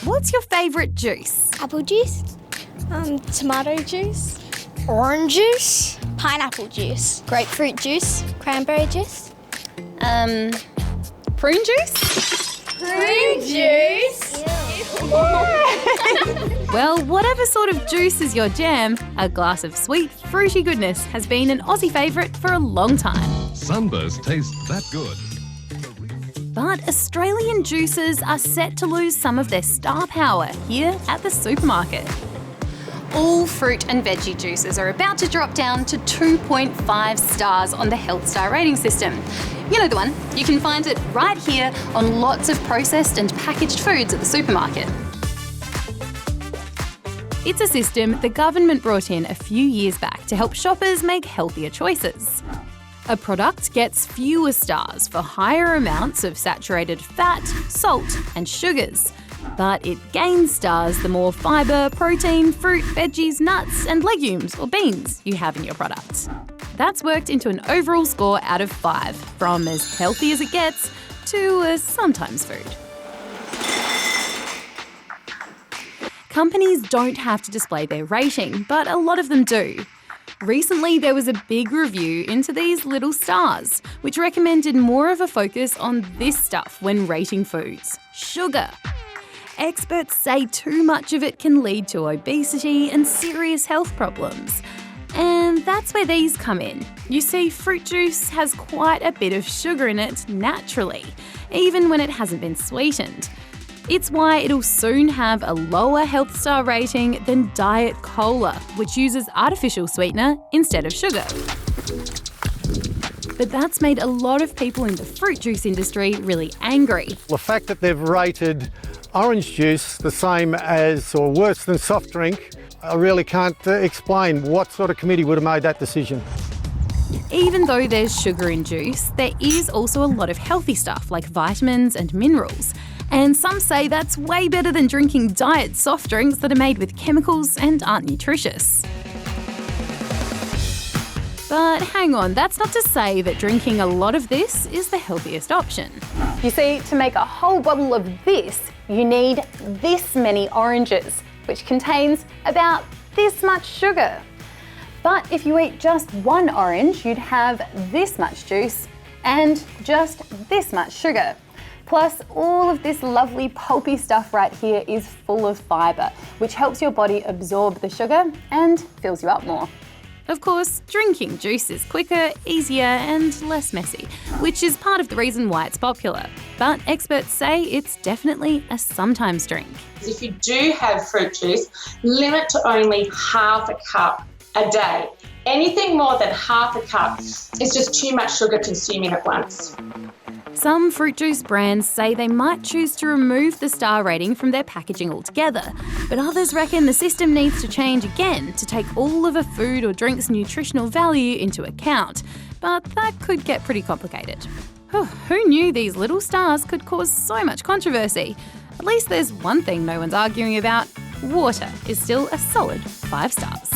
What's your favourite juice? Apple juice. Tomato juice. Orange juice. Pineapple juice. Grapefruit juice. Cranberry juice. Prune juice? Prune juice? Well, whatever sort of juice is your jam, a glass of sweet, fruity goodness has been an Aussie favourite for a long time. Sunburst tastes that good. But Australian juices are set to lose some of their star power here at the supermarket. All fruit and veggie juices are about to drop down to 2.5 stars on the Health Star rating system. You know the one. You can find it right here on lots of processed and packaged foods at the supermarket. It's a system the government brought in a few years back to help shoppers make healthier choices. A product gets fewer stars for higher amounts of saturated fat, salt and sugars, but it gains stars the more fibre, protein, fruit, veggies, nuts and legumes or beans you have in your product. That's worked into an overall score out of 5, from as healthy as it gets to a sometimes food. Companies don't have to display their rating, but a lot of them do. Recently, there was a big review into these little stars, which recommended more of a focus on this stuff when rating foods: sugar. Experts say too much of it can lead to obesity and serious health problems. And that's where these come in. You see, fruit juice has quite a bit of sugar in it naturally, even when it hasn't been sweetened. It's why it'll soon have a lower Health Star rating than Diet Cola, which uses artificial sweetener instead of sugar. But that's made a lot of people in the fruit juice industry really angry. The fact that they've rated orange juice the same as or worse than soft drink, I really can't explain what sort of committee would have made that decision. Even though there's sugar in juice, there is also a lot of healthy stuff like vitamins and minerals. And some say that's way better than drinking diet soft drinks that are made with chemicals and aren't nutritious. But hang on, that's not to say that drinking a lot of this is the healthiest option. You see, to make a whole bottle of this, you need this many oranges, which contains about this much sugar. But if you eat just one orange, you'd have this much juice and just this much sugar. Plus, all of this lovely pulpy stuff right here is full of fibre, which helps your body absorb the sugar and fills you up more. Of course, drinking juice is quicker, easier and less messy, which is part of the reason why it's popular. But experts say it's definitely a sometimes drink. If you do have fruit juice, limit to only half a cup a day. Anything more than half a cup is just too much sugar consuming at once. Some fruit juice brands say they might choose to remove the star rating from their packaging altogether, but others reckon the system needs to change again to take all of a food or drink's nutritional value into account. But that could get pretty complicated. Who knew these little stars could cause so much controversy? At least there's one thing no one's arguing about. Water is still a solid 5 stars.